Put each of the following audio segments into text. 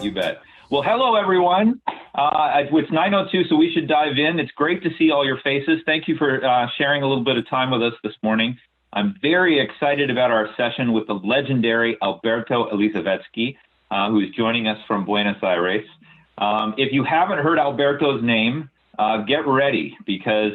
You bet. Well, hello, everyone. It's 9:02, so we should dive in. It's great to see all your faces. Thank you for sharing a little bit of time with us this morning. I'm very excited about our session with the legendary Alberto Elisavetsky, who is joining us from Buenos Aires. If you haven't heard Alberto's name, get ready, because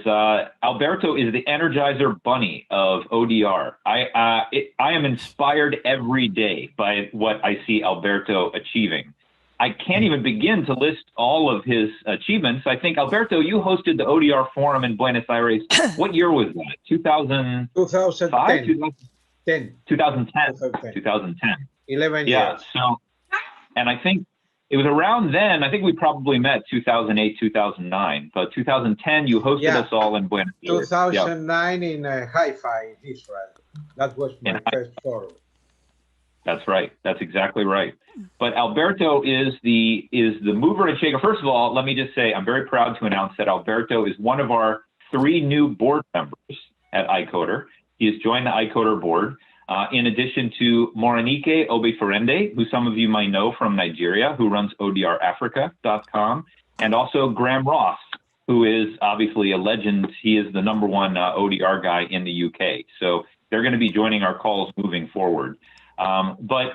Alberto is the Energizer Bunny of ODR. I am inspired every day by what I see Alberto achieving. I can't even begin to list all of his achievements. I think, Alberto, you hosted the ODR Forum in Buenos Aires. What year was that? 2005? 2010. 2010. 11 years. Yeah, so, and I think it was around then, I think we probably met 2008, 2009, but 2010, you hosted us all in Buenos Aires. 2009 in Haifa, Israel. That was my first forum. That's right. That's exactly right. But Alberto is the mover and shaker. First of all, let me just say, I'm very proud to announce that Alberto is one of our 3 new board members at ICODR. He has joined the ICODR board. In addition to Morenike Obeferende, who some of you might know from Nigeria, who runs ODRAfrica.com, and also Graham Ross, who is obviously a legend. He is the #1 ODR guy in the UK. So they're going to be joining our calls moving forward. But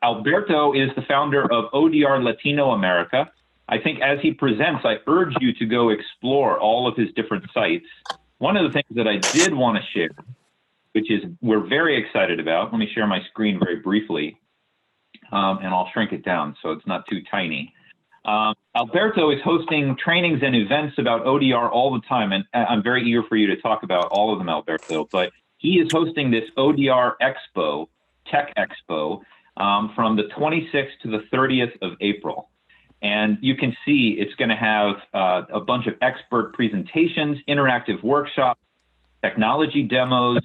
Alberto is the founder of ODRLatinoamerica. I think as he presents, I urge you to go explore all of his different sites. One of the things that I did want to share, which is we're very excited about. Let me share my screen very briefly, and I'll shrink it down so it's not too tiny. Alberto is hosting trainings and events about ODR all the time, and I'm very eager for you to talk about all of them, Alberto, but he is hosting this ODR Expo, Tech Expo, from the 26th to the 30th of April. And you can see it's going to have a bunch of expert presentations, interactive workshops, technology demos,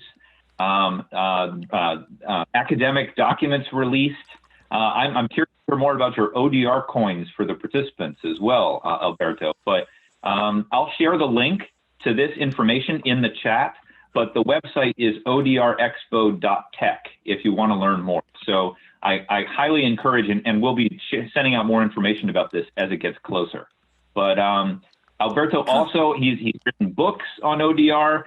academic documents released. I'm curious to hear more about your ODR coins for the participants as well, Alberto. But I'll share the link to this information in the chat, but the website is odrexpo.tech if you want to learn more. So I highly encourage, and we'll be sending out more information about this as it gets closer. But Alberto also, he's written books on ODR.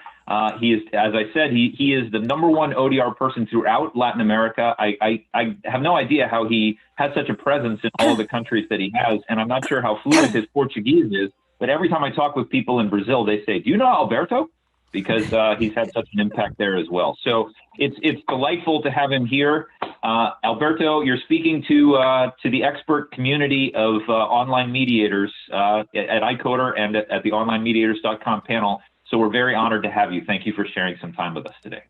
He is, as I said, he is the #1 ODR person throughout Latin America. I have no idea how he has such a presence in all of the countries that he has, and I'm not sure how fluent his Portuguese is, but every time I talk with people in Brazil, they say, "Do you know Alberto?" Because he's had such an impact there as well. So it's delightful to have him here. Alberto, you're speaking to the expert community of online mediators at ICODR and at the onlinemediators.com panel. So we're very honored to have you. Thank you for sharing some time with us today.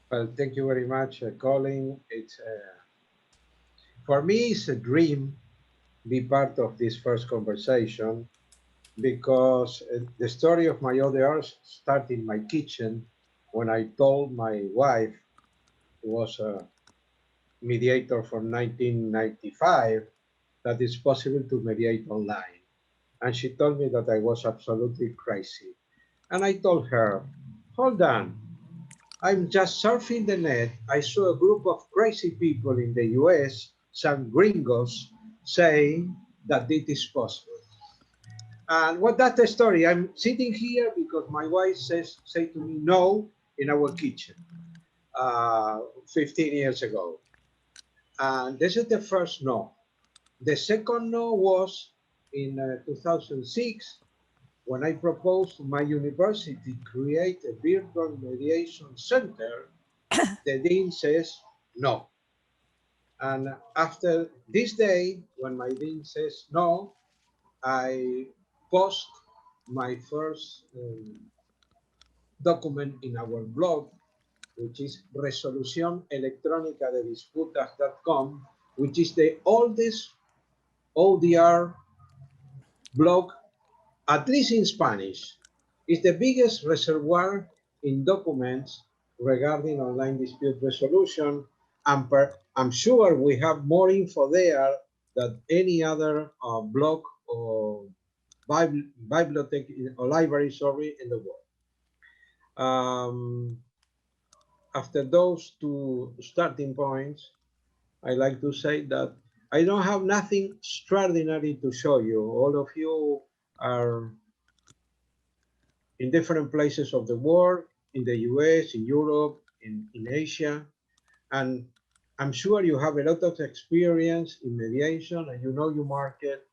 Well, thank you very much, Colin. It's for me, it's a dream to be part of this first conversation, because the story of my ODRs started in my kitchen when I told my wife, who was a mediator from 1995, that it's possible to mediate online. And she told me that I was absolutely crazy. And I told her, hold on, I'm just surfing the net. I saw a group of crazy people in the US, some gringos, saying that it is possible. And what that's the story. I'm sitting here because my wife say to me no in our kitchen 15 years ago. And this is the first no. The second no was in 2006, when I proposed to my university to create a virtual mediation center. The dean says no. And after this day, when my dean says no, I post my first document in our blog, which is Resolución Electrónica de Disputas.com, which is the oldest ODR blog, at least in Spanish. It's the biggest reservoir in documents regarding online dispute resolution. And I'm sure we have more info there than any other blog or bibliothèque or library, sorry, in the world. After those 2 starting points, I like to say that I don't have nothing extraordinary to show you. All of you are in different places of the world, in the US, in Europe, in Asia, and I'm sure you have a lot of experience in mediation and you know your market.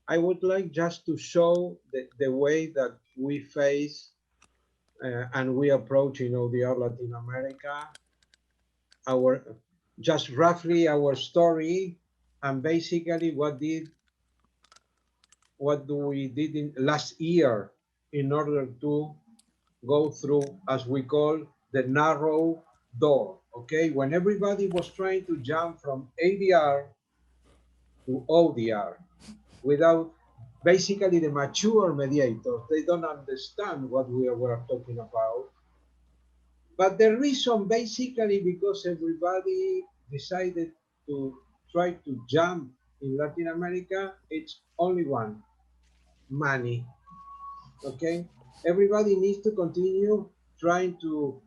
I would like just to show the way that we face and we approach, ODR Latin America, our just roughly our story, and basically what we did in last year in order to go through, as we call, the narrow door. Okay, when everybody was trying to jump from ADR to ODR without basically the mature mediators, they don't understand what we were talking about. But the reason basically because everybody decided to try to jump in Latin America, it's only one: money. Okay, everybody needs to continue trying to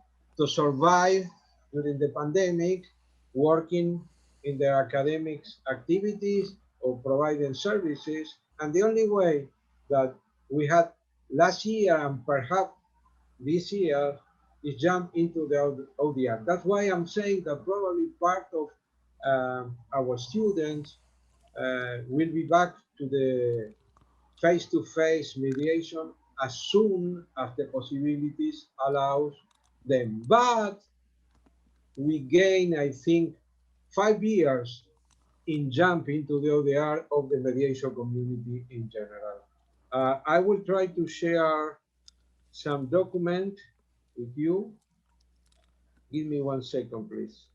survive during the pandemic, working in their academics activities or providing services. And the only way that we had last year and perhaps this year is jump into the ODR. That's why I'm saying that probably part of our students will be back to the face-to-face mediation as soon as the possibilities allows them. But we gain, I think, 5 years in jump into the ODR of the mediation community in general. I will try to share some document with you. Give me 1 second, please.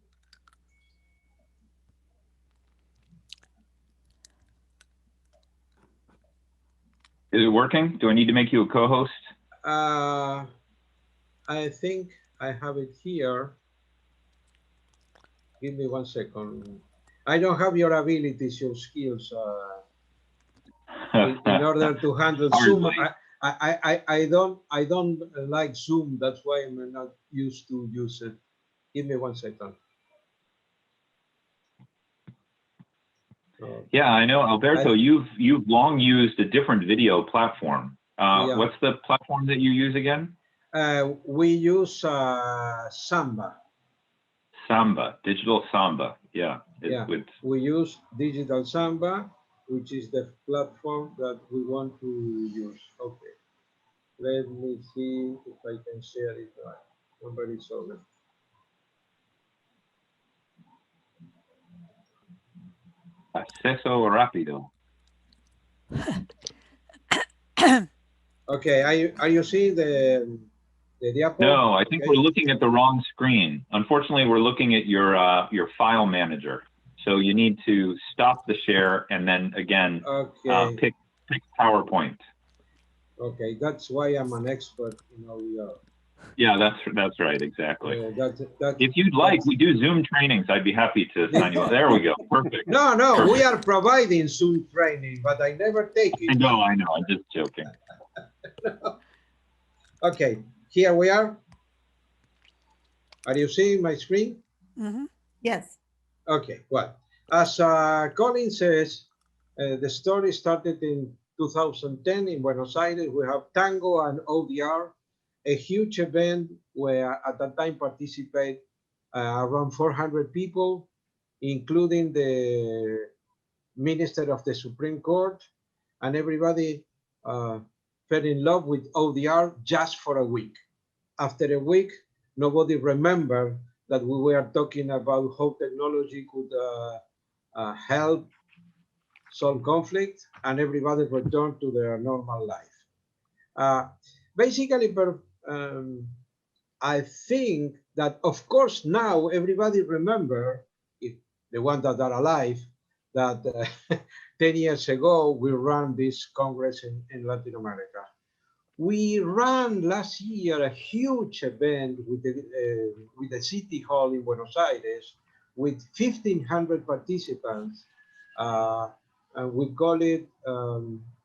Is it working? Do I need to make you a co-host? I think I have it here. Give me 1 second. I don't have your abilities, your skills in order to handle Zoom. I don't like Zoom. That's why I'm not used to use it. Give me 1 second. Yeah, I know, Alberto. You've long used a different video platform. Yeah. What's the platform that you use again? We use Samba. Samba, digital Samba. Yeah. Yeah. We use digital Samba, which is the platform that we want to use. Okay. Let me see if I can share it right. Somebody saw it. Acceso rápido. Okay, are you seeing the diapo? No, I think we're looking at the wrong screen. Unfortunately, we're looking at your file manager. So you need to stop the share and then again pick PowerPoint. Okay, that's why I'm an expert in ODR. Yeah, that's right, exactly. If you'd like, we do Zoom trainings. I'd be happy to sign you up. There we go, perfect. No, we are providing Zoom training, but I never take it. I know, I'm just joking. Okay, here we are. Are you seeing my screen? Mm-hmm. Yes. Okay, well, as Colin says, the story started in 2010 in Buenos Aires. We have Tango and ODR, a huge event where at that time participate around 400 people, including the Minister of the Supreme Court, and everybody fell in love with ODR just for a week. After a week, nobody remembered that we were talking about how technology could help solve conflict, and everybody returned to their normal life. Basically, I think that, of course, now everybody remember, if the ones that are alive, that 10 years ago, we ran this Congress in Latin America. We ran last year a huge event with the City Hall in Buenos Aires with 1,500 participants. And we call it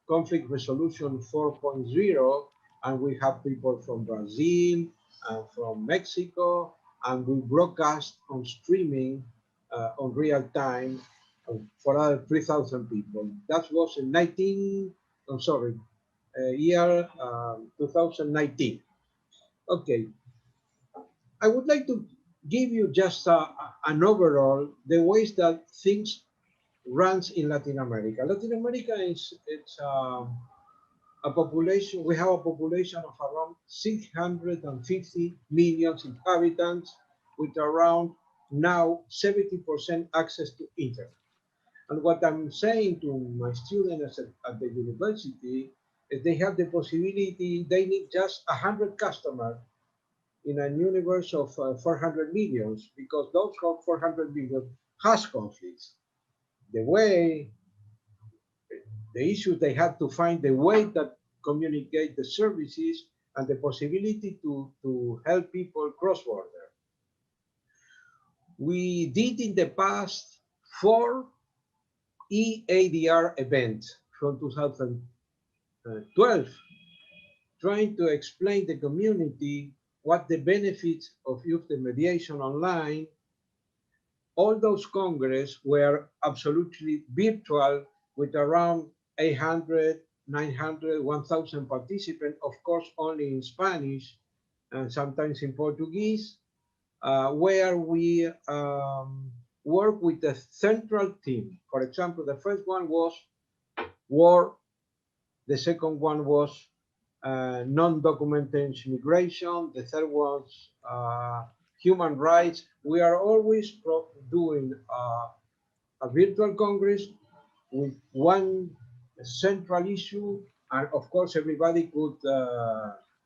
Conflict Resolution 4.0. And we have people from Brazil and from Mexico. And we broadcast on streaming on real time for other 3,000 people. That was in 19, I'm sorry, year 2019. Okay, I would like to give you just an overall, the ways that things runs in Latin America. Latin America is it's a population. We have a population of around 650 million inhabitants, with around now 70% access to internet. And what I'm saying to my students at the university is they have the possibility. They need just 100 customers in a universe of 400 millions, because those 400 million has conflicts. The way, the issue, they have to find the way that communicate the services and the possibility to help people cross border. We did in the past 4 EADR events from 2012, trying to explain the community what the benefits of use the mediation online. All those Congress were absolutely virtual, with around 800, 900, 1,000 participants, of course, only in Spanish and sometimes in Portuguese, where we work with the central team. For example, the first one was war, the second one was non-documented immigration, the third was human rights. We are always doing a virtual Congress with one central issue, and of course everybody could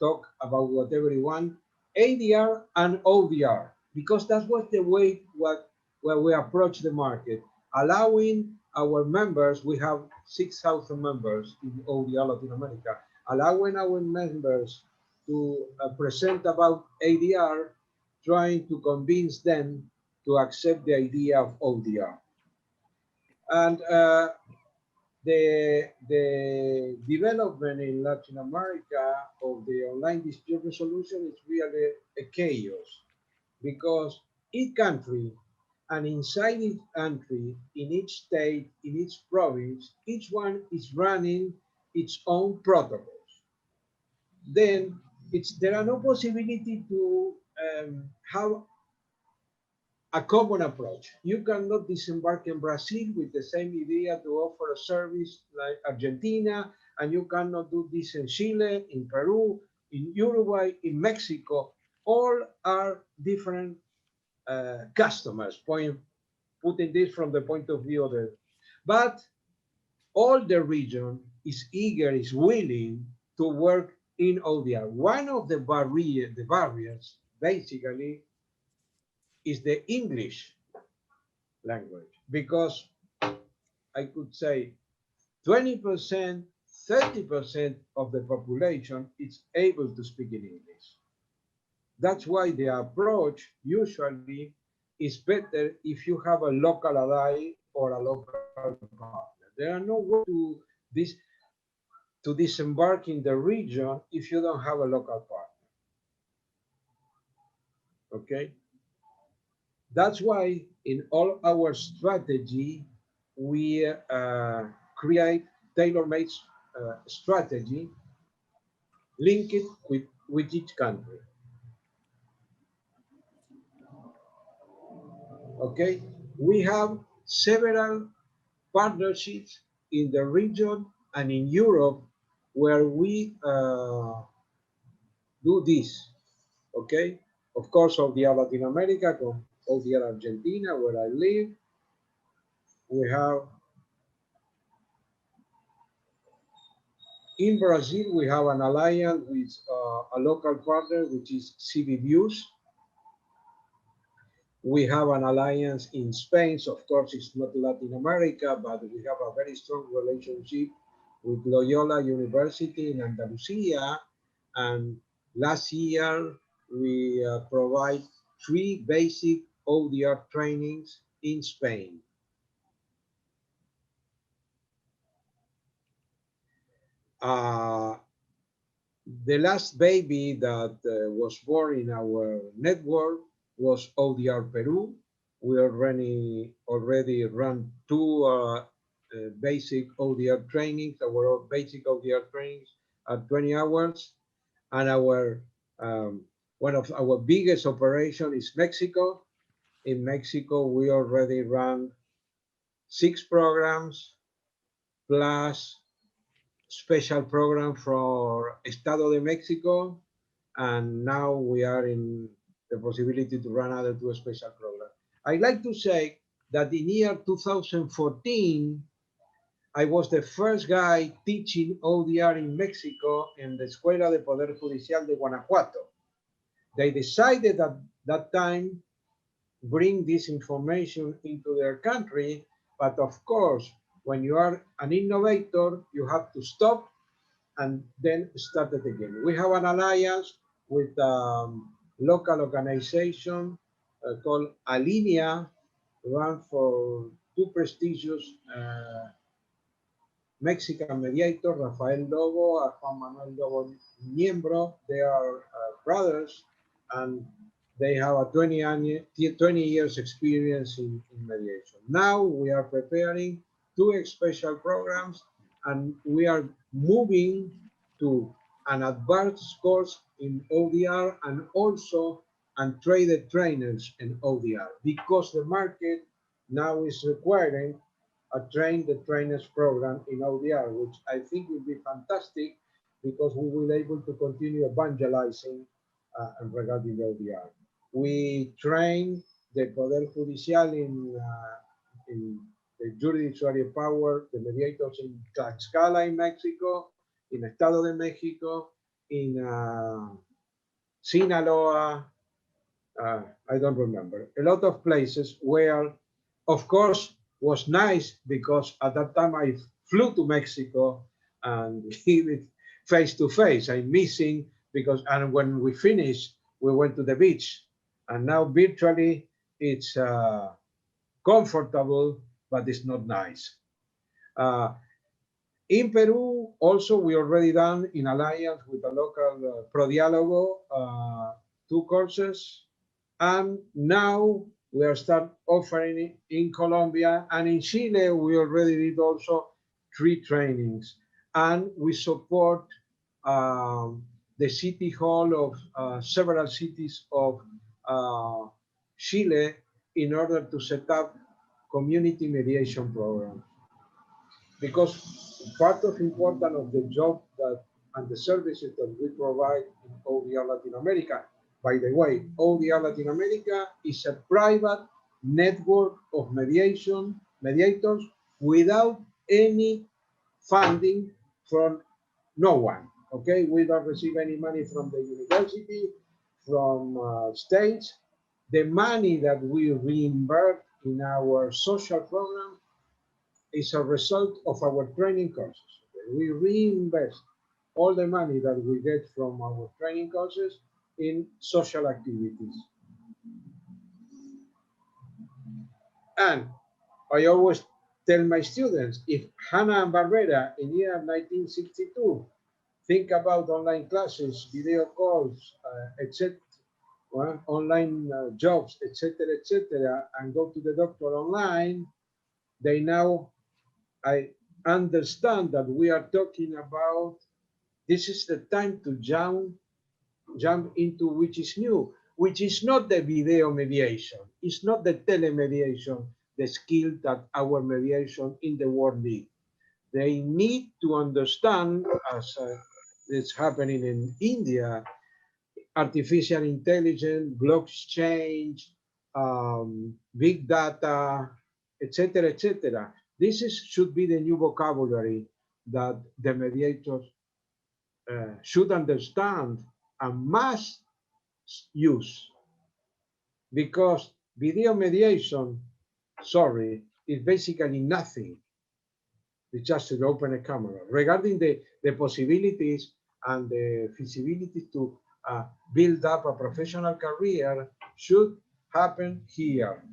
talk about whatever you want, ADR and ODR, because that was the way where we approach the market, allowing our members. We have 6,000 members in ODR Latin America, allowing our members to present about ADR, trying to convince them to accept the idea of ODR. And the development in Latin America of the online dispute resolution is really a chaos, because each country, and inside each country, in each state, in each province, each one is running its own protocols. Then there are no possibility to have a common approach. You cannot disembark in Brazil with the same idea to offer a service like Argentina, and you cannot do this in Chile, in Peru, in Uruguay, in Mexico. All are different customers, putting this from the point of view of the, but all the region is eager, is willing to work in ODR. One of the barriers basically is the English language, because I could say 20%, 30% of the population is able to speak in English. That's why the approach usually is better if you have a local ally or a local partner. There are no way to disembark in the region if you don't have a local partner. Okay? That's why in all our strategy, we create tailor-made strategy, link it with each country. Okay, we have several partnerships in the region and in Europe where we do this. Okay, of course, ODR Latin America, ODR Argentina, where I live. We have in Brazil, we have an alliance with a local partner, which is CBViews. We have an alliance in Spain. So of course, it's not Latin America, but we have a very strong relationship with Loyola University in Andalusia. And last year, we provide 3 basic ODR trainings in Spain. The last baby that was born in our network was ODR Peru, We already run two basic ODR trainings. Our basic ODR trainings are 20 hours, and our one of our biggest operation is Mexico. In Mexico, we already run 6 programs plus special program for Estado de Mexico, and now we are in the possibility to run other 2 special programs. I'd like to say that in year 2014, I was the first guy teaching ODR in Mexico in the Escuela de Poder Judicial de Guanajuato. They decided at that time bring this information into their country, but of course, when you are an innovator, you have to stop and then start it again. We have an alliance with local organization called Alinea, run for 2 prestigious Mexican mediators, Rafael Lobo and Juan Manuel Lobo Miembro. They are brothers, and they have a 20 years experience in mediation. Now we are preparing 2 special programs, and we are moving to an advanced course in ODR and also untraded trainers in ODR, because the market now is requiring a train the trainers program in ODR, which I think will be fantastic because we will be able to continue evangelizing regarding ODR. We train the Poder Judicial in the judiciary power, the mediators in Tlaxcala in Mexico, in Estado de Mexico, in Sinaloa, I don't remember, a lot of places where, of course, was nice because at that time I flew to Mexico and give it face to face. I'm missing because, and when we finished, we went to the beach, and now virtually it's comfortable, but it's not nice. In Peru, also, we already done in alliance with a local Pro Diálogo 2 courses. And now we are start offering it in Colombia, and in Chile, we already did also 3 trainings. And we support the city hall of several cities of Chile in order to set up community mediation programs. Because part of important of the job that and the services that we provide in ODR Latin America. By the way, ODR Latin America is a private network of mediators without any funding from no one. Okay, we don't receive any money from the university, from states. The money that we reimburse in our social program is a result of our training courses. Okay? We reinvest all the money that we get from our training courses in social activities. And I always tell my students, if Hanna and Barbera in year 1962 think about online classes, video calls, etc., well, online jobs, etc., and go to the doctor online, they now I understand that we are talking about this is the time to jump into which is new, which is not the video mediation. It's not the telemediation, the skill that our mediation in the world need. They need to understand, as it's happening in India, artificial intelligence, blockchain, big data, etc. This should be the new vocabulary that the mediators should understand and must use, because video mediation, sorry, is basically nothing. It's just to open a camera. Regarding the possibilities and the feasibility to build up a professional career should happen here.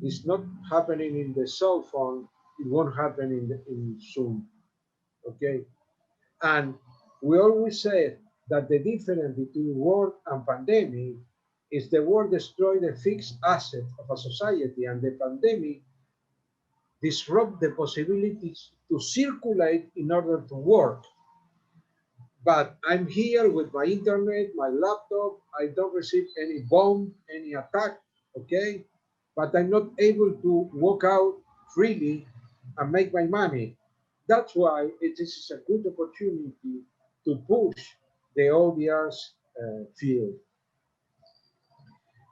It's not happening in the cell phone. It won't happen in Zoom. Okay? And we always say that the difference between war and pandemic is the war destroy the fixed asset of a society, and the pandemic disrupt the possibilities to circulate in order to work. But I'm here with my internet, my laptop. I don't receive any bomb, any attack, okay? But I'm not able to walk out freely and make my money. That's why it is a good opportunity to push the ODR's field.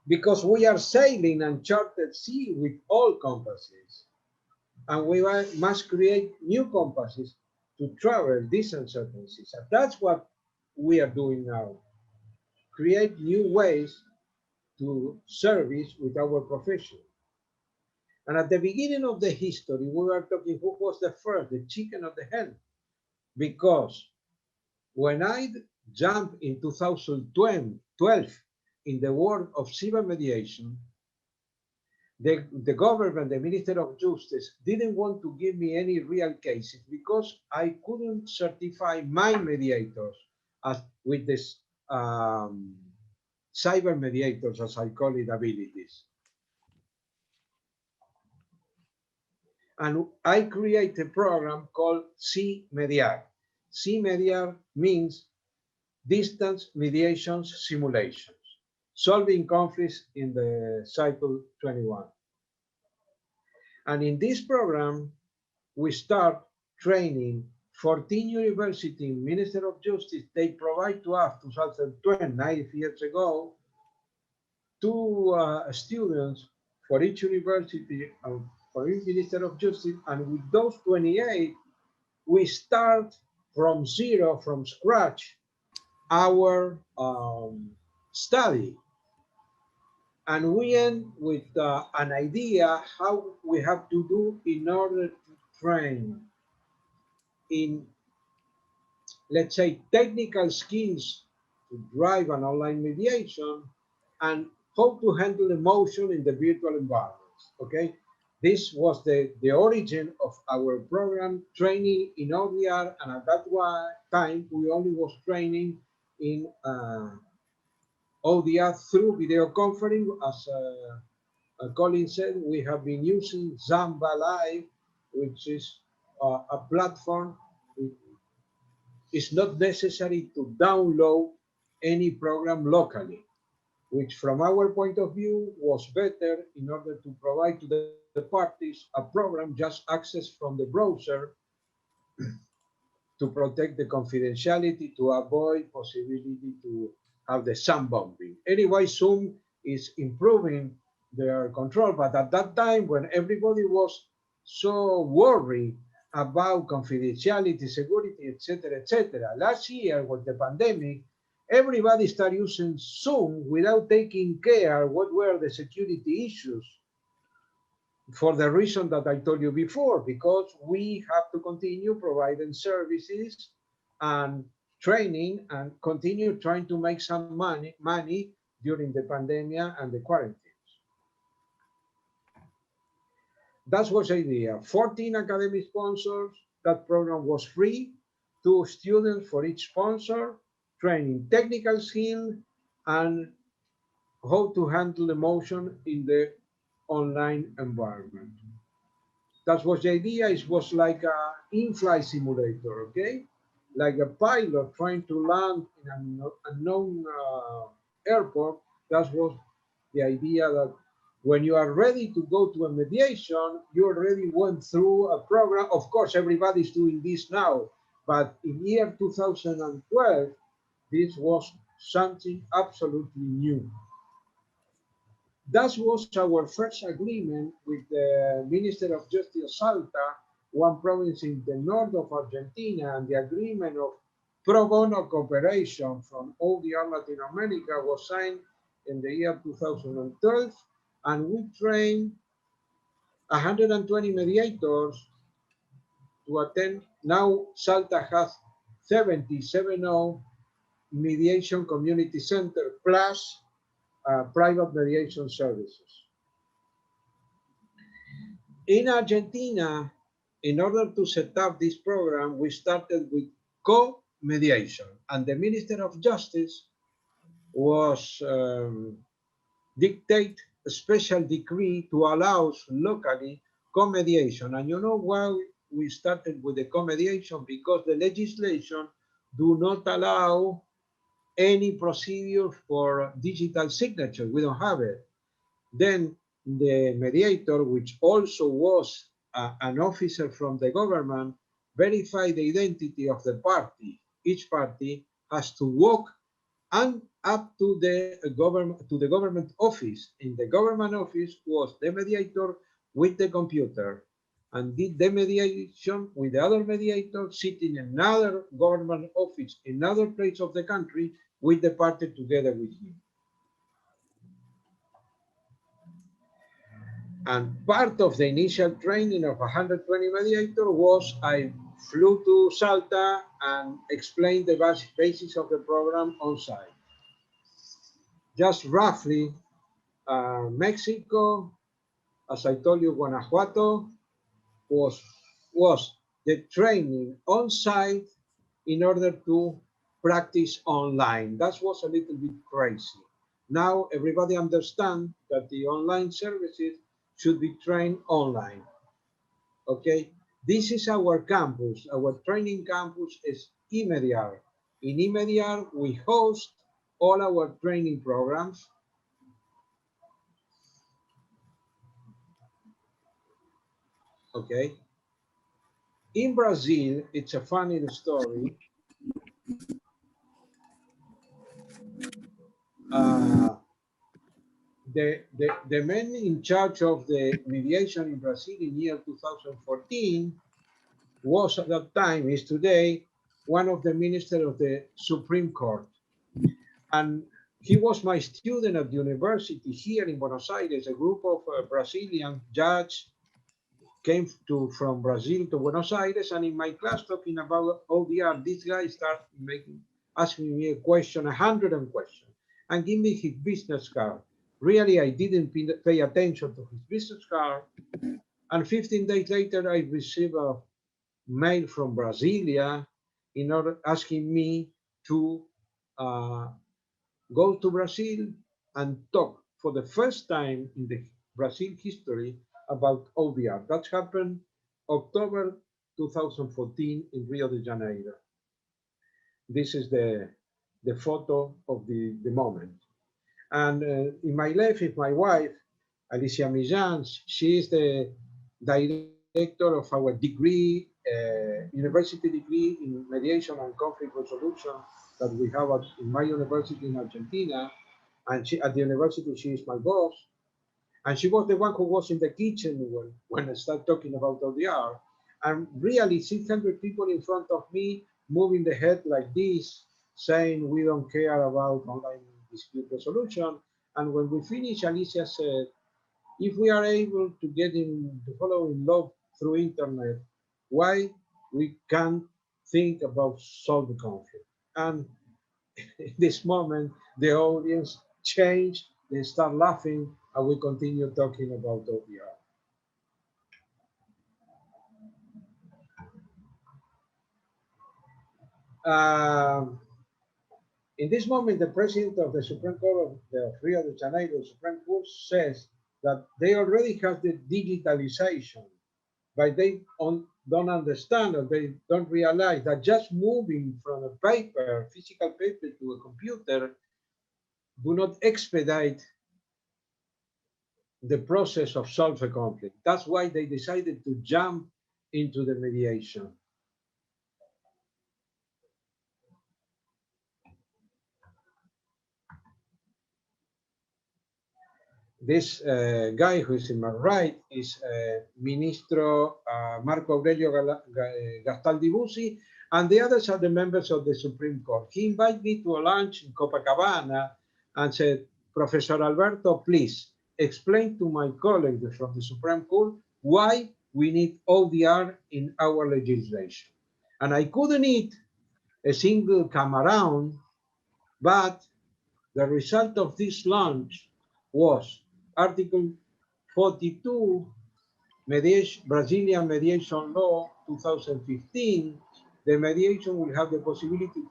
Because we are sailing uncharted sea with all compasses, and we must create new compasses to travel these uncertainties. And that's what we are doing now. Create new ways to service with our profession. And at the beginning of the history, we were talking who was the first, the chicken or the hen? Because when I jumped in 2012 in the world of cyber mediation, the government, the Minister of Justice, didn't want to give me any real cases because I couldn't certify my mediators as with this cyber mediators, as I call it, abilities. And I created a program called CMediar. CMediar means distance mediations simulations, solving conflicts in the cycle 21. And in this program, we start training 14 university Minister of Justice. They provide to us 2020, 9 years ago, two students for each university and for each Minister of Justice. And with those 28, we start from zero, from scratch, our study. And we end with an idea how we have to do in order to train in, let's say, technical skills to drive an online mediation and how to handle emotion in the virtual environments, okay? This was the origin of our program training in ODR, and at that time, we only was training in ODR through video conferencing. As Colin said, we have been using Zamba Live, which is a platform. It's not necessary to download any program locally, which from our point of view was better in order to provide to the parties a program just access from the browser to protect the confidentiality, to avoid possibility to have the sound bombing. Anyway, Zoom is improving their control, but at that time when everybody was so worried about confidentiality, security, etc., last year with the pandemic, everybody started using Zoom without taking care what were the security issues, for the reason that I told you before, because we have to continue providing services and training and continue trying to make some money during the pandemic and the quarantines. That was the idea. 14 academic sponsors. That program was free. 2 students for each sponsor, training technical skill and how to handle emotion in the online environment. That was the idea. It was like an in-flight simulator, okay? Like a pilot trying to land in an unknown airport. That was the idea, that when you are ready to go to a mediation, you already went through a program. Of course, everybody's doing this now, but in year 2012, this was something absolutely new. That was our first agreement with the Minister of Justice Salta, one province in the north of Argentina, and the agreement of pro bono cooperation from ODRLatinoamerica was signed in the year 2012, and we trained 120 mediators to attend. Now Salta has 70 mediation community center plus private mediation services. In Argentina, in order to set up this program, we started with co-mediation, and the Minister of Justice was dictate a special decree to allow locally co-mediation. And you know why we started with the co-mediation? Because the legislation do not allow any procedure for digital signature. We don't have it. Then the mediator, which also was an officer from the government, verified the identity of the party. Each party has to walk and up to the government office. In the government office was the mediator with the computer and did the mediation with the other mediator sitting in another government office in another place of the country with the party together with him. And part of the initial training of 120 mediator was I flew to Salta and explained the basis of the program on site. Just roughly, Mexico, as I told you, Guanajuato was the training on site in order to practice online. That was a little bit crazy. Now everybody understands that the online services should be trained online. Okay, this is our campus. Our training campus is ICODR. In ICODR, we host all our training programs. Okay. In Brazil, it's a funny story. The man in charge of the mediation in Brazil in year 2014 was at that time, is today, one of the ministers of the Supreme Court. And he was my student at the university here in Buenos Aires. A group of Brazilian judges came from Brazil to Buenos Aires, and in my class talking about ODR, this guy started asking me a question, 100 questions, and give me his business card. Really, I didn't pay attention to his business card. And 15 days later, I received a mail from Brasilia in order asking me to go to Brazil and talk for the first time in the Brazil history about ODR. That happened October 2014 in Rio de Janeiro. This is the photo of the moment. And in my left is my wife, Alicia Millán. She is the director of our degree, university degree in mediation and conflict resolution that we have in my university in Argentina. And at the university, she is my boss. And she was the one who was in the kitchen when I started talking about ODR. And really, 600 people in front of me moving the head like this, saying we don't care about online dispute resolution. And when we finished, Alicia said, if we are able to get to follow in love through internet, why we can't think about solving conflict? And in this moment, the audience changed, they start laughing, and we continue talking about ODR. In this moment, the president of the Supreme Court of Rio de Janeiro, Supreme Court, says that they already have the digitalization, but they don't understand or they don't realize that just moving from a paper, physical paper to a computer do not expedite the process of solve a conflict. That's why they decided to jump into the mediation. This guy who is in my right is Ministro Marco Aurelio Gastaldi Bussi, and the others are the members of the Supreme Court. He invited me to a lunch in Copacabana and said, Professor Alberto, please explain to my colleagues from the Supreme Court why we need ODR in our legislation. And I couldn't eat a single come around, but the result of this lunch was Article 42, Brazilian Mediation Law 2015. The mediation will have the possibility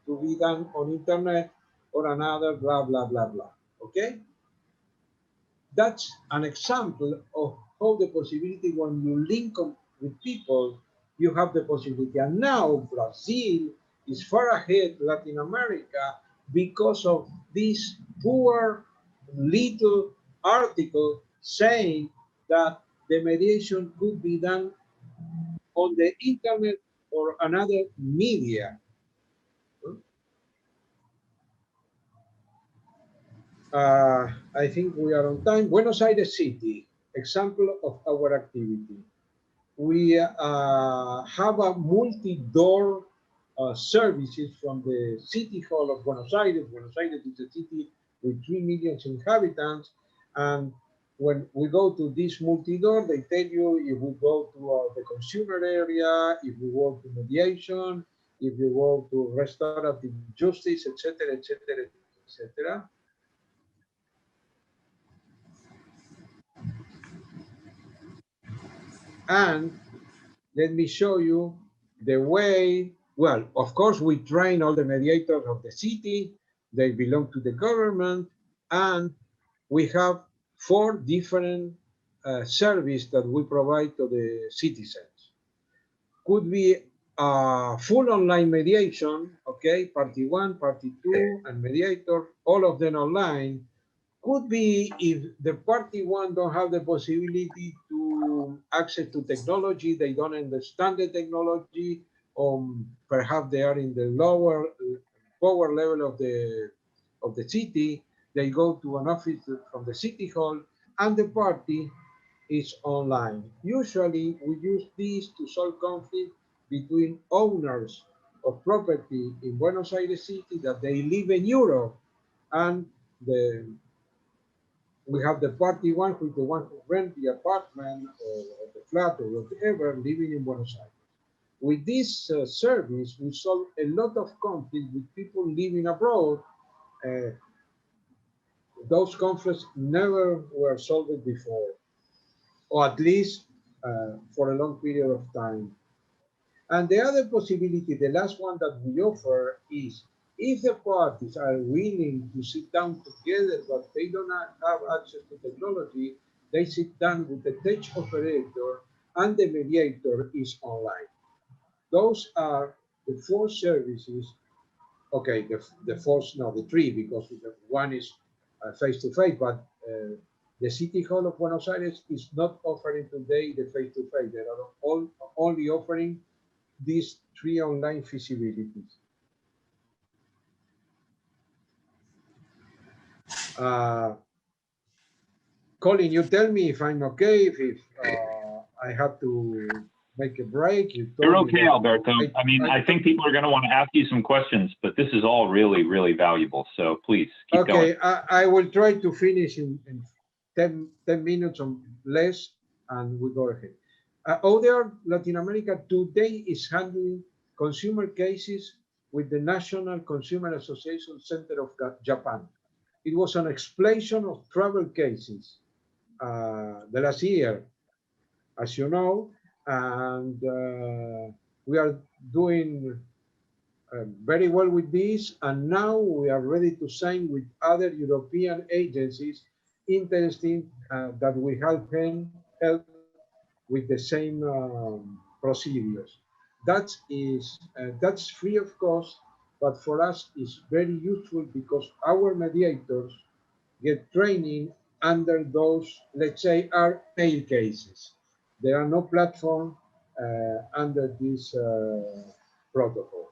to be done on internet or another blah, blah, blah, blah. Okay? That's an example of how the possibility when you link up with people, you have the possibility. And now Brazil is far ahead Latin America because of this poor little article saying that the mediation could be done on the internet or another media. I think we are on time. Buenos Aires City, example of our activity. We have a multi-door services from the City Hall of Buenos Aires. Buenos Aires is a city with 3 million inhabitants. And when we go to this multi-door, they tell you if we go to the consumer area, if we go to mediation, if you go to restorative justice, etc., etc., etc. And let me show you the way, well, of course, we train all the mediators of the city. They belong to the government. And we have 4 different services that we provide to the citizens. Could be a full online mediation, okay, party 1, party 2, and mediator, all of them online. Could be if the party 1 don't have the possibility to access to technology, they don't understand the technology, or perhaps they are in the lower power level of the city, they go to an office from the city hall, and the party is online. Usually, we use this to solve conflict between owners of property in Buenos Aires City that they live in Europe, and we have the party 1 who is the one who rent the apartment or the flat or whatever living in Buenos Aires. With this service, we solve a lot of conflict with people living abroad. Uh, those conflicts never were solved before, or at least for a long period of time. And the other possibility, the last one that we offer is if the parties are willing to sit down together, but they do not have access to technology, they sit down with the tech operator and the mediator is online. Those are the 4 services. Okay, the 4, no, the 3, because the one is face-to-face, but the City Hall of Buenos Aires is not offering today the face-to-face. They are only offering these 3 online feasibilities. Colin, you tell me if I'm okay, if I have to make a break. You're okay, Alberto. I think people are going to want to ask you some questions, but this is all really, really valuable. So please keep going. Okay, I will try to finish in 10 minutes or less, and we go ahead. ODR Latin America today is handling consumer cases with the National Consumer Association Center of Japan. It was an explosion of travel cases the last year, as you know, and we are doing very well with this, and now we are ready to sign with other European agencies interested that we help with the same procedures. That's free of cost, but for us it's very useful because our mediators get training under those, let's say, are tail cases. There are no platform under this protocol.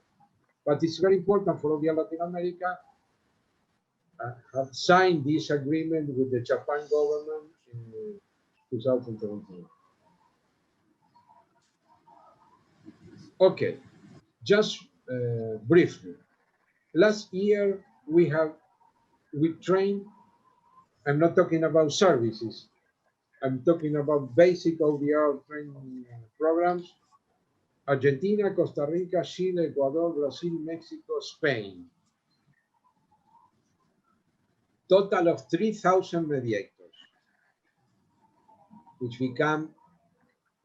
But it's very important for ODR Latin America have signed this agreement with the Japan government in 2017. Okay, just briefly. Last year we trained. I'm not talking about services. I'm talking about basic ODR training programs. Argentina, Costa Rica, Chile, Ecuador, Brazil, Mexico, Spain. Total of 3,000 mediators, which become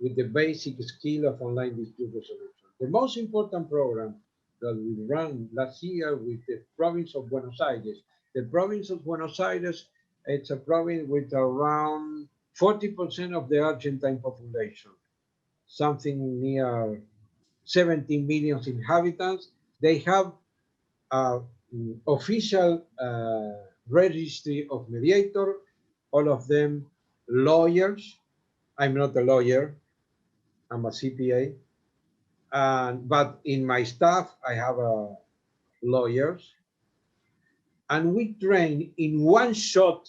with the basic skill of online dispute resolution. The most important program that we ran last year with the province of Buenos Aires. The province of Buenos Aires It's a province with around 40% of the Argentine population, something near 17 million inhabitants. They have official registry of mediator, all of them lawyers. I'm not a lawyer, I'm a CPA. But in my staff, I have lawyers. And we train in one shot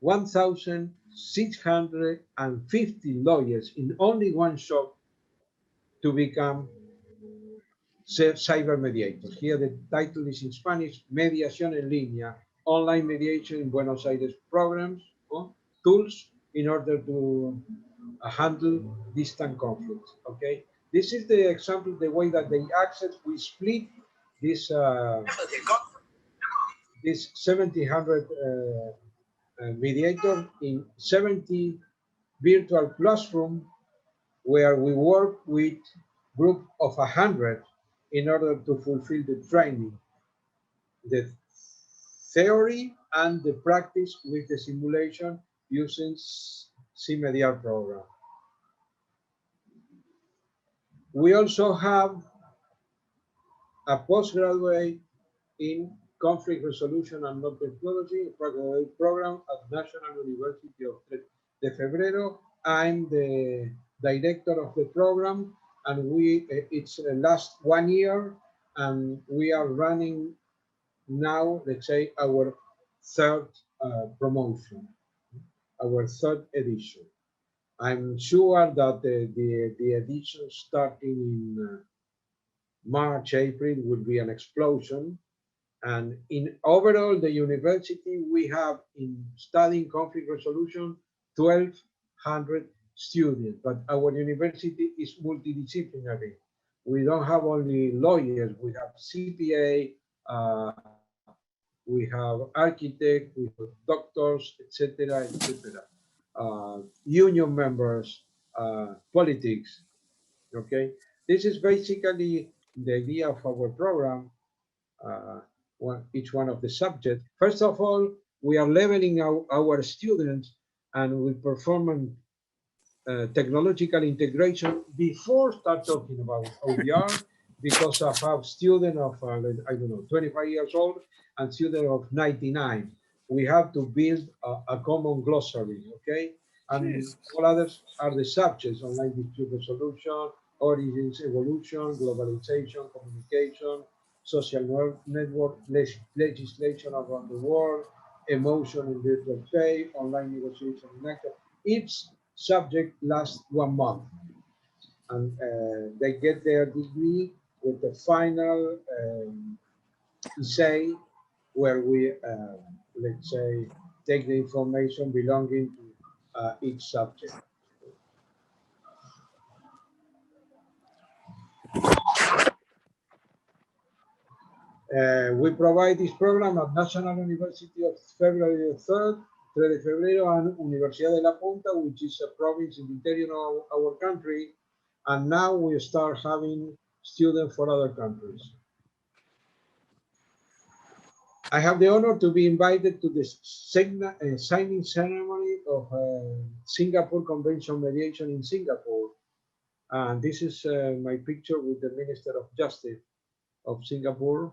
1,650 lawyers in only one shot to become cyber mediators. Here the title is in Spanish, Mediación en línea, online mediation in Buenos Aires programs, tools in order to handle distant conflicts, okay? This is the example, the way that they access, we split this, this 1,700 mediator in 70 virtual classroom where we work with group of 100 in order to fulfill the training, the theory and the practice with the simulation using CMediar program. We also have a postgraduate in conflict resolution and non-technology program at National University of de Febrero. I'm the director of the program, and it's last 1 year, and we are running now, let's say, our third promotion, our third edition. I'm sure that the edition starting in March, April will be an explosion. And in overall, the university, we have in studying conflict resolution, 1,200 students, but our university is multidisciplinary. We don't have only lawyers, we have CPA, we have architects, we have doctors, etc., etc. Union members, politics, okay? This is basically the idea of our program. Each one of the subjects. First of all, we are leveling our students and we perform technological integration before start talking about ODR, because I have student of, I don't know, 25 years old and student of 99. We have to build a common glossary, okay? And all others are the subjects: online dispute resolution, origins, evolution, globalization, communication, social network, legislation around the world, emotion in virtual state, online negotiation in action. Each subject lasts 1 month, and they get their degree with the final essay, where we, let's say, take the information belonging to each subject. We provide this program at National University of February 3rd, 3 de Febrero, and Universidad de La Punta, which is a province in the interior of our country. And now we start having students for other countries. I have the honor to be invited to the signing ceremony of Singapore Convention Mediation in Singapore. And this is my picture with the Minister of Justice of Singapore.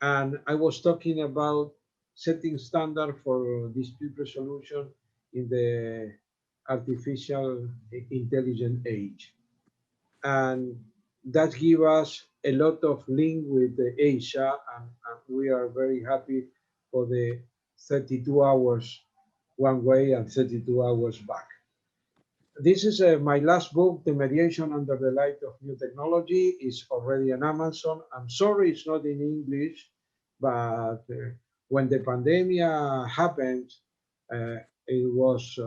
And I was talking about setting standard for dispute resolution in the artificial intelligence age. And that gives us a lot of link with Asia, and we are very happy for the 32 hours one way and 32 hours back. This is my last book, The Mediation Under the Light of New Technology. Is already on Amazon. I'm sorry it's not in English, but when the pandemic happened, it was,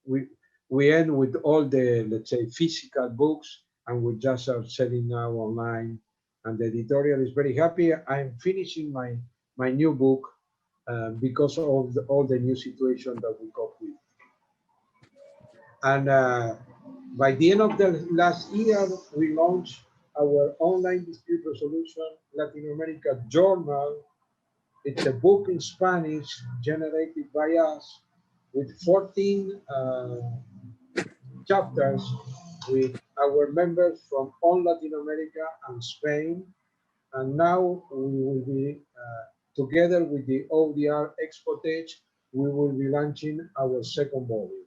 we end with all the, let's say, physical books, and we just are selling now online. And the editorial is very happy. I'm finishing my new book because of all the new situation that we cope with. And by the end of the last year, we launched our online dispute resolution Latin America journal, It's a book in Spanish generated by us with 14 chapters with our members from all Latin America and Spain. And now we will be, together with the ODR Expotage, we will be launching our second volume.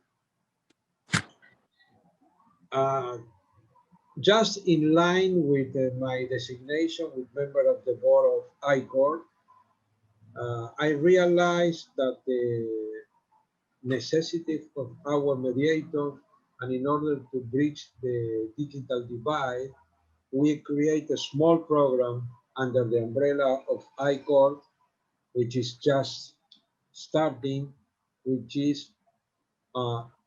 Just in line with my designation with member of the board of ICODR, I realized that the necessity of our mediator, and in order to bridge the digital divide, we create a small program under the umbrella of ICODR, which is just starting, which is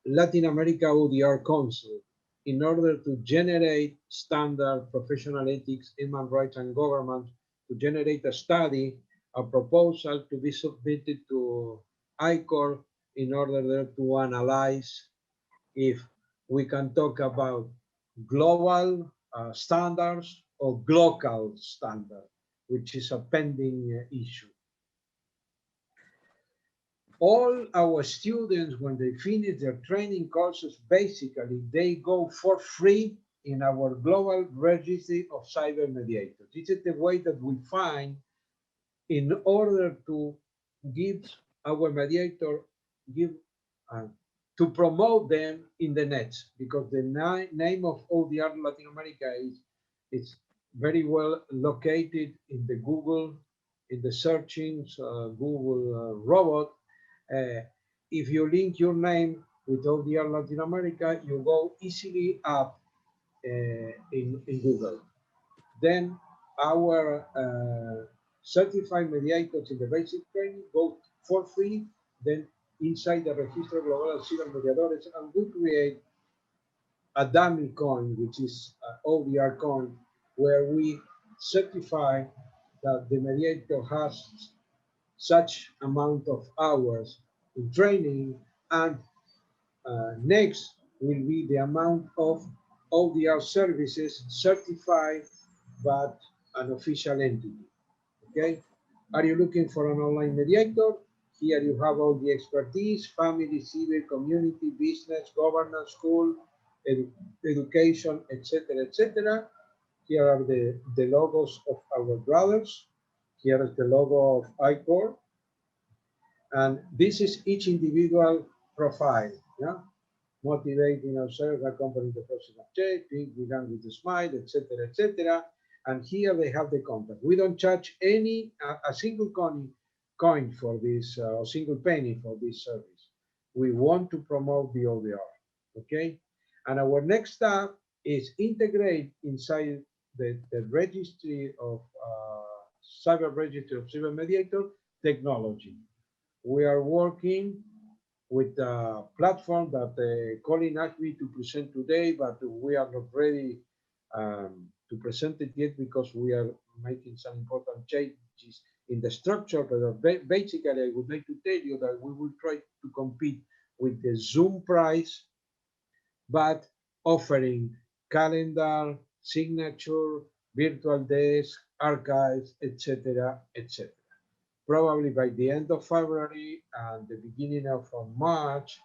Latin America ODR Council, in order to generate standard professional ethics, human rights, and government, to generate a study, a proposal to be submitted to ICOR in order to analyze if we can talk about global standards or local standard, which is a pending issue. All our students, when they finish their training courses, basically they go for free in our global registry of cyber mediators. This is the way that we find in order to give our mediator, give to promote them in the net, because the name of ODR Latin America is very well located in the Google, in the searchings, Google robot. If you link your name with ODR Latin America, you go easily up in Google. Then our certified mediators in the basic training go for free. Then inside the Registro Global de Cyber Mediadores, and we create a dummy coin, which is ODR coin, where we certify that the mediator has such amount of hours in training, and next will be the amount of ODR services certified by an official entity. Okay? Are you looking for an online mediator? Here you have all the expertise: family, civil, community, business, governance, school, education, etc., etc. Here are the logos of our brothers. Here is the logo of ICOR. And this is each individual profile. Yeah? Motivating ourselves, accompanying the process of change, began with a smile, etc., etc. And here they have the contact. We don't charge a single coin for this, or single penny for this service. We want to promote the ODR, okay? And our next step is integrate inside the registry of cyber registry of cyber mediator technology. We are working with a platform that Colin asked me to present today, but we are not ready to present it yet because we are making some important changes in the structure. But basically, I would like to tell you that we will try to compete with the Zoom price, but offering calendar, signature, virtual desk, archives, etc., etc. Probably by the end of February and the beginning of March,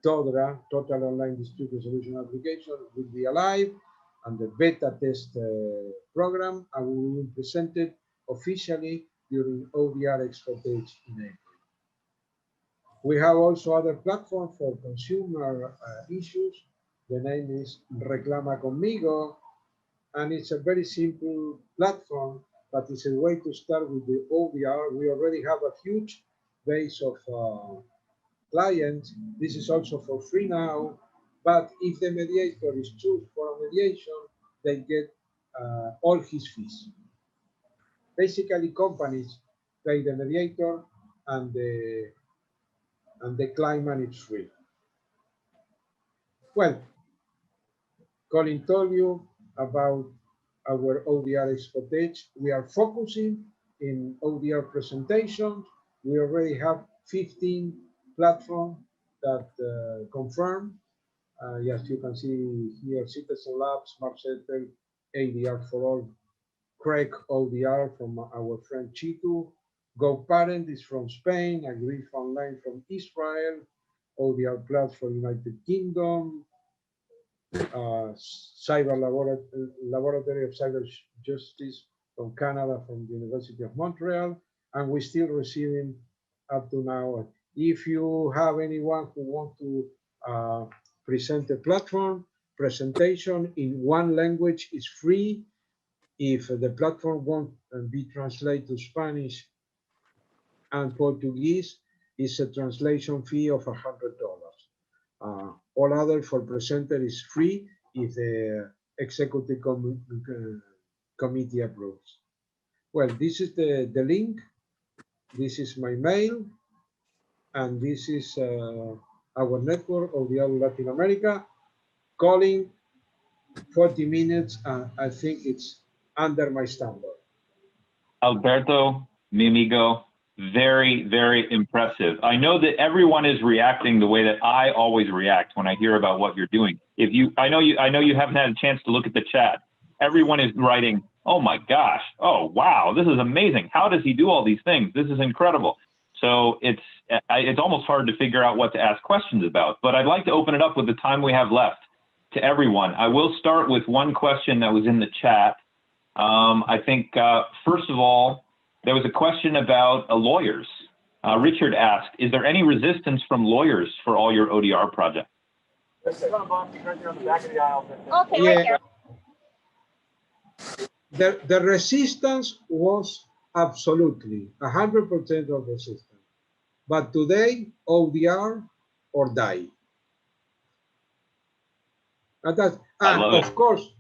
TODRA, Total Online Dispute Resolution Application, will be alive, and the beta test program, and we will present it officially during ODR Expotage in April. We have also other platforms for consumer issues. The name is Reclama Conmigo, and it's a very simple platform, but it's a way to start with the ODR. We already have a huge base of clients. This is also for free now, but if the mediator is chosen for a mediation, they get all his fees. Basically, companies pay the mediator, and the client is free. Well, Colin told you about our ODR Expotage. We are focusing in ODR presentations. We already have 15 platforms that confirm. Yes, you can see here, Citizen Labs, Smart Center, ADR for All, Craig ODR from our friend Chitu, GoParent is from Spain, Agrif Online from Israel, ODR Plus from United Kingdom, Laboratory of Cyber Justice from Canada, from the University of Montreal, and we're still receiving up to now. If you have anyone who wants to present a platform presentation in one language, is free. If the platform won't be translated to Spanish and Portuguese, it's a translation fee of $100. All other for presenter is free if the executive committee approves. Well, this is the link. This is my mail. And this is our network, ODR Latin America. Calling 40 minutes. I think it's under my standard. Alberto, mi amigo, very, very impressive. I know that everyone is reacting the way that I always react when I hear about what you're doing. I know you haven't had a chance to look at the chat. Everyone is writing, "Oh my gosh, oh wow, this is amazing. How does he do all these things? This is incredible." So it's almost hard to figure out what to ask questions about. But I'd like to open it up with the time we have left to everyone. I will start with one question that was in the chat. I think, first of all, there was a question about lawyers. Richard asked, is there any resistance from lawyers for all your ODR projects? Okay, Yeah. right here. The resistance was absolutely 100% of resistance. But today, ODR or die. And of course,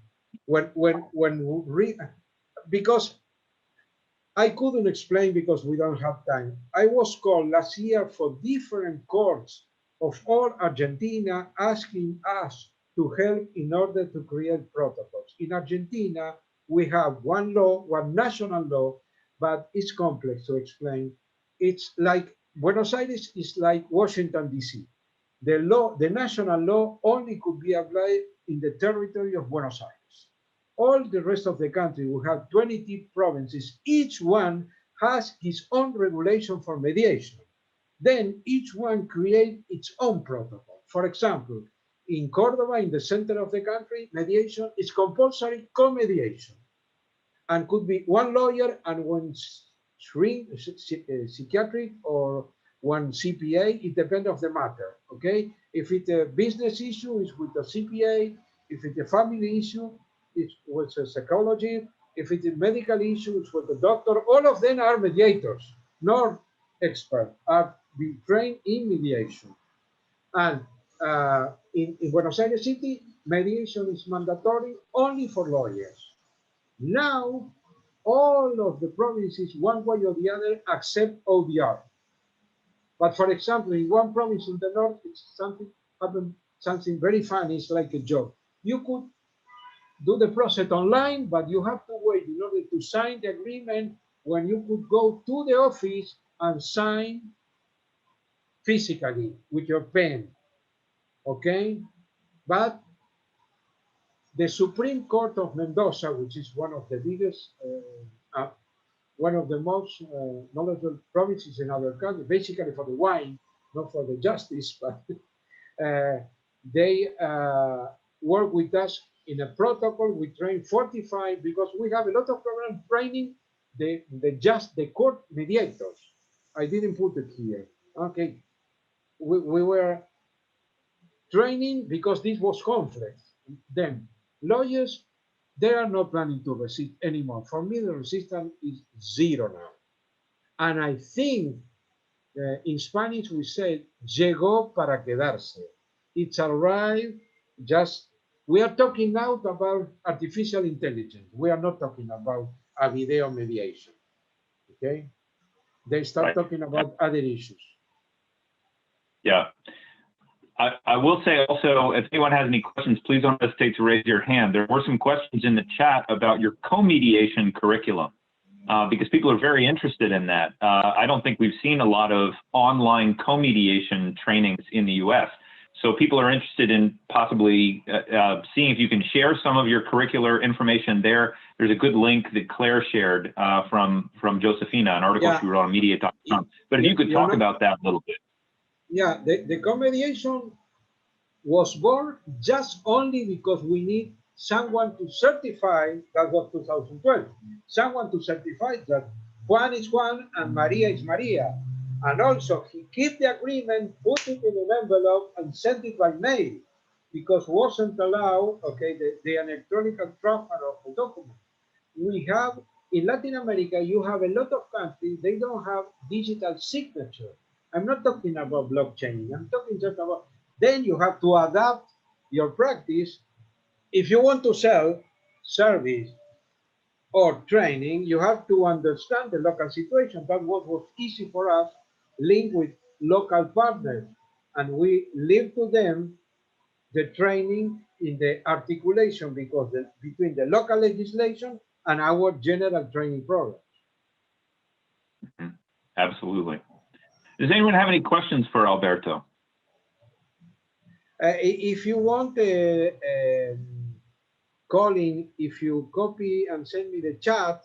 because I couldn't explain because we don't have time. I was called last year for different courts of all Argentina asking us to help in order to create protocols. In Argentina, we have one law, one national law, but it's complex to explain. It's like Buenos Aires is like Washington, D.C. The law, the national law only could be applied in the territory of Buenos Aires. All the rest of the country, we have 20 provinces. Each one has its own regulation for mediation. Then each one creates its own protocol. For example, in Córdoba, in the center of the country, mediation is compulsory co-mediation and could be one lawyer and one psychiatric or one CPA. It depends on the matter, okay? If it's a business issue, it's with the CPA. If it's a family issue, it's with a psychology. If it's a medical issue, it's with the doctor. All of them are mediators, not experts, are being trained in mediation. And in Buenos Aires City, mediation is mandatory only for lawyers. Now, all of the provinces, one way or the other, accept ODR. But for example, in one province in the north, it's something very funny. It's like a joke. You could do the process online, but you have to wait in order to sign the agreement when you could go to the office and sign physically with your pen, okay? But the Supreme Court of Mendoza, which is one of the biggest, one of the most knowledgeable provinces in our country, basically for the wine, not for the justice, but they work with us in a protocol. We train 45 because we have a lot of program training the court mediators. I didn't put it here. Okay, we were training because this was complex. Then lawyers, they are not planning to resist anymore. For me, the resistance is zero now. And I think in Spanish we say, llegó para quedarse. It's arrived, just, we are talking now about artificial intelligence. We are not talking about a video mediation, okay? They start talking about other issues. Yeah. I will say also, if anyone has any questions, please don't hesitate to raise your hand. There were some questions in the chat about your co-mediation curriculum, because people are very interested in that. I don't think we've seen a lot of online co-mediation trainings in the US. So people are interested in possibly seeing if you can share some of your curricular information there. There's a good link that Claire shared from Josefina, an article she wrote on Mediate.com. But if you could talk about that a little bit. Yeah, the co-mediation was born just only because we need someone to certify, that was 2012, someone to certify that Juan is Juan and Maria is Maria. And also he kept the agreement, put it in an envelope and sent it by mail because wasn't allowed, okay, the electronic transfer of the document. We have, in Latin America, you have a lot of countries, they don't have digital signature. I'm not talking about blockchain, I'm talking just about, then you have to adapt your practice. If you want to sell service or training, you have to understand the local situation. That was easy for us, linked with local partners. And we leave to them the training in the articulation because between the local legislation and our general training program. Absolutely. Does anyone have any questions for Alberto? If you want, Colin, if you copy and send me the chat,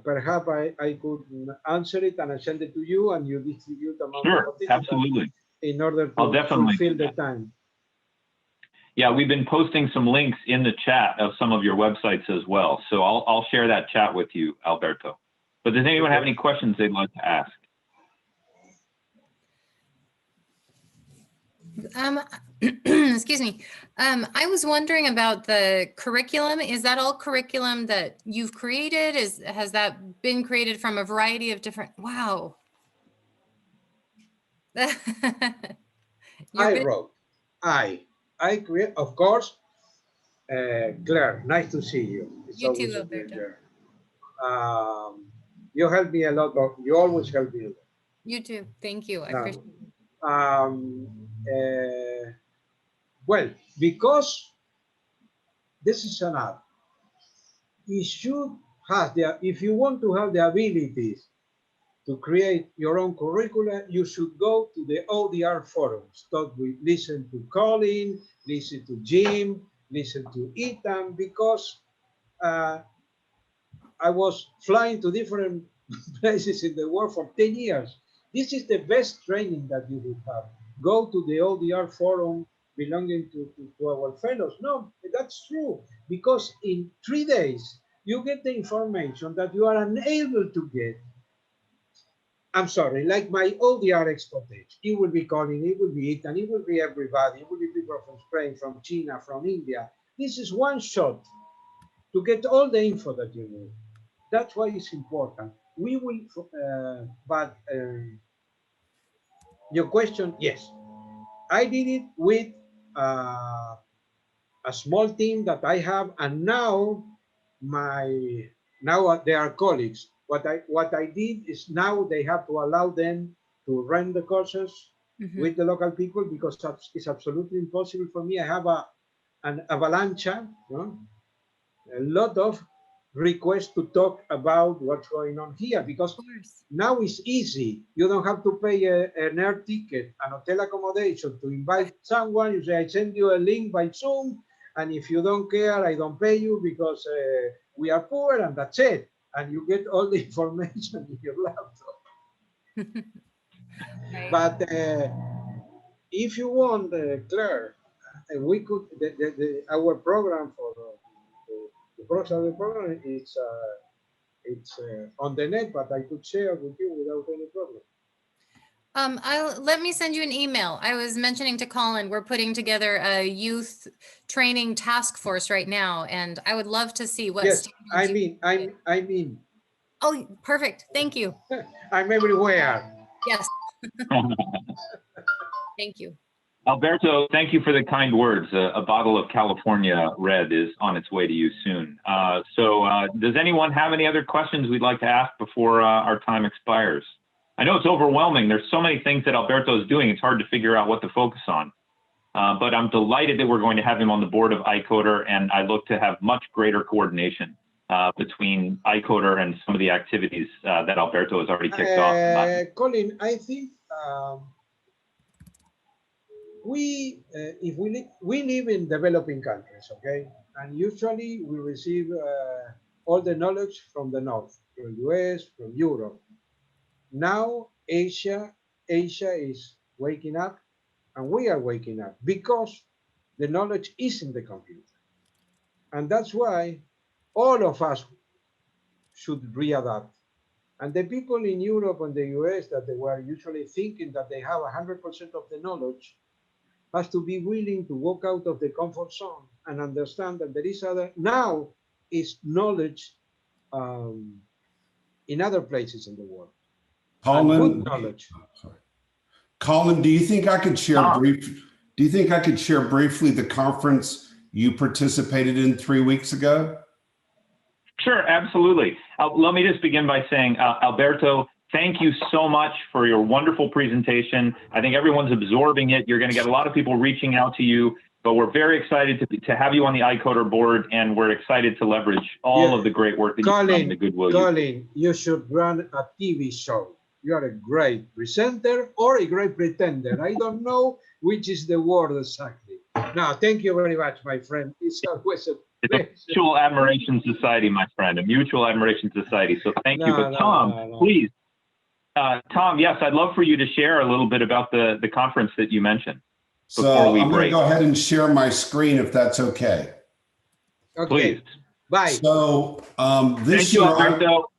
perhaps I could answer it and I send it to you and you distribute among the participants. Absolutely. In order to fulfill the time. Yeah, we've been posting some links in the chat of some of your websites as well. So I'll share that chat with you, Alberto. But does anyone have any questions they'd like to ask? Excuse me. I was wondering about the curriculum. Is that all curriculum that you've created? Has that been created from a variety of different, wow. I create, of course, Claire, nice to see you. It's you too, Alberto. You help me a lot, you always help me a lot. You too, thank you, I appreciate it. Well, because this is an art, you should have if you want to have the abilities to create your own curricula, you should go to the ODR forums. Listen to Colin, listen to Jim, listen to Ethan, because I was flying to different places in the world for 10 years. This is the best training that you would have. Go to the ODR forum belonging to our fellows. No, that's true, because in 3 days, you get the information that you are unable to get. I'm sorry, like my ODR exportage. It will be Colin, it will be Ethan, it will be everybody. It will be people from Spain, from China, from India. This is one shot to get all the info that you need. That's why it's important. We will, your question, yes. I did it with a small team that I have, and now they are colleagues. What I did is now they have to allow them to run the courses with the local people, because it's absolutely impossible for me. I have an avalanche, a lot of requests to talk about what's going on here, because now it's easy. You don't have to pay an air ticket, an hotel accommodation to invite someone. You say, I send you a link by Zoom, and if you don't care, I don't pay you because we are poor, and that's it. And you get all the information in your laptop. But if you want, Claire, we could, our program for the program is it's on the net, but I could share with you without any problem. Let me send you an email. I was mentioning to Colin, we're putting together a youth training task force right now, and I would love to see what. Yes, I mean. Oh, perfect. Thank you. I'm everywhere. Yes. Thank you. Alberto, thank you for the kind words. A bottle of California Red is on its way to you soon. Does anyone have any other questions we'd like to ask before our time expires? I know it's overwhelming. There's so many things that Alberto is doing. It's hard to figure out what to focus on. But I'm delighted that we're going to have him on the board of ICODR, and I look to have much greater coordination between ICODR and some of the activities that Alberto has already kicked off. Colin, I think we live in developing countries, okay, and usually we receive all the knowledge from the north, from US, from Europe. Now Asia is waking up, and we are waking up because the knowledge is in the computer, and that's why all of us should readapt. And the people in Europe and the US that they were usually thinking that they have 100% of the knowledge has to be willing to walk out of the comfort zone and understand that there is other, now is knowledge in other places in the world. Colin, good knowledge. Colin, do you think I could share briefly the conference you participated in 3 weeks ago? Sure, absolutely. Let me just begin by saying, Alberto, thank you so much for your wonderful presentation. I think everyone's absorbing it. You're going to get a lot of people reaching out to you, but we're very excited to have you on the ICODR board, and we're excited to leverage all of the great work that you've done in the goodwill. Colin, you should run a TV show. You are a great presenter or a great pretender. I don't know which is the word exactly. No, thank you very much, my friend. It's always a mutual admiration society, my friend, a mutual admiration society. So thank you. But Tom, please. Tom, yes, I'd love for you to share a little bit about the conference that you mentioned. So I'm going to go ahead and share my screen if that's okay. Okay. Please. Bye. So this Thank you, year, Alberto.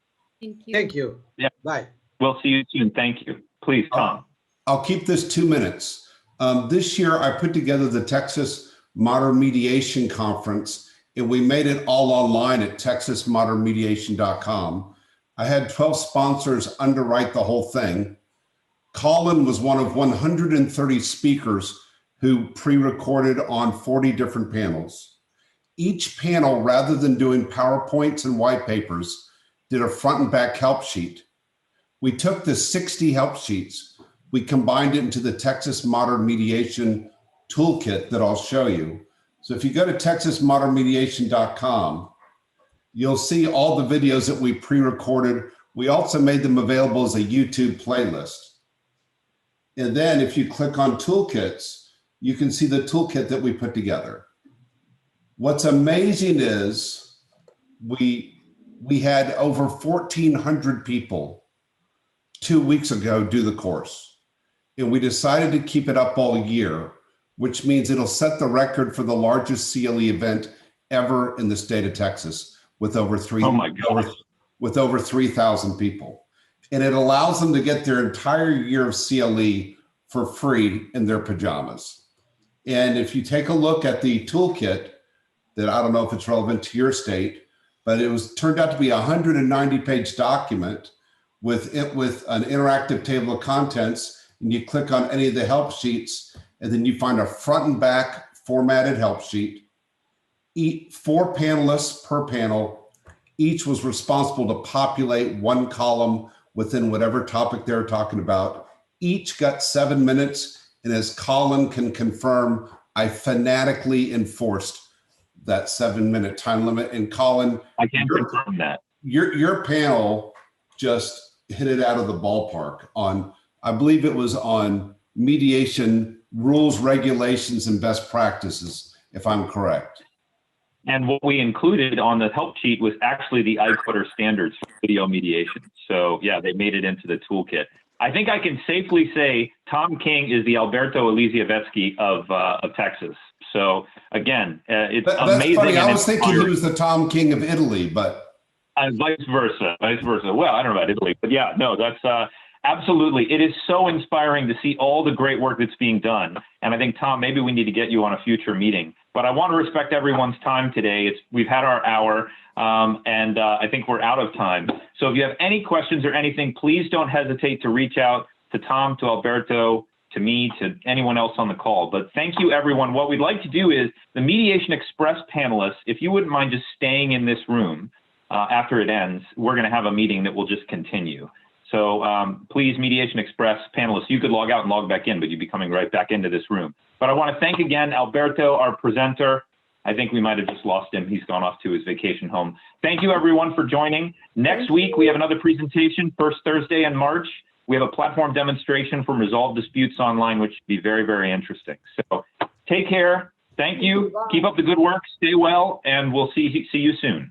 Thank you. Yeah. Bye. We'll see you soon. Thank you. Please, Tom. I'll keep this 2 minutes. This year, I put together the Texas Modern Mediation Conference, and we made it all online at texasmodernmediation.com. I had 12 sponsors underwrite the whole thing. Colin was one of 130 speakers who pre-recorded on 40 different panels. Each panel, rather than doing PowerPoints and white papers, did a front and back help sheet. We took the 60 help sheets, we combined it into the Texas Modern Mediation Toolkit that I'll show you. So if you go to texasmodernmediation.com, you'll see all the videos that we pre-recorded. We also made them available as a YouTube playlist. And then if you click on toolkits, you can see the toolkit that we put together. What's amazing is we had over 1,400 people 2 weeks ago do the course. And we decided to keep it up all year, which means it'll set the record for the largest CLE event ever in the state of Texas with over 3,000 people. And it allows them to get their entire year of CLE for free in their pajamas. And if you take a look at the toolkit, that I don't know if it's relevant to your state, but it turned out to be a 190-page document with an interactive table of contents, and you click on any of the help sheets, and then you find a front and back formatted help sheet. 4 panelists per panel. Each was responsible to populate one column within whatever topic they're talking about. Each got 7 minutes, and as Colin can confirm, I fanatically enforced that 7-minute time limit. And Colin, I can confirm that. Your panel just hit it out of the ballpark on, I believe it was on mediation rules, regulations, and best practices, if I'm correct. And what we included on the help sheet was actually the ICODR standards for video mediation. So yeah, they made it into the toolkit. I think I can safely say Tom King is the Alberto Elisavetsky of Texas. So again, it's that's amazing. Funny. I was thinking he was the Tom King of Italy, but vice versa. Well, I don't know about Italy, but yeah, no, that's absolutely. It is so inspiring to see all the great work that's being done. And I think, Tom, maybe we need to get you on a future meeting. But I want to respect everyone's time today. We've had our hour, and I think we're out of time. So if you have any questions or anything, please don't hesitate to reach out to Tom, to Alberto, to me, to anyone else on the call. But thank you, everyone. What we'd like to do is the Mediation Express panelists, if you wouldn't mind just staying in this room after it ends, we're going to have a meeting that will just continue. So please, Mediation Express panelists, you could log out and log back in, but you'd be coming right back into this room. But I want to thank again Alberto, our presenter. I think we might have just lost him. He's gone off to his vacation home. Thank you, everyone, for joining. Next week, we have another presentation, first Thursday in March, We have a platform demonstration from Resolve Disputes Online, which should be very, very interesting. So take care. Thank you. Keep up the good work. Stay well, and we'll see you soon.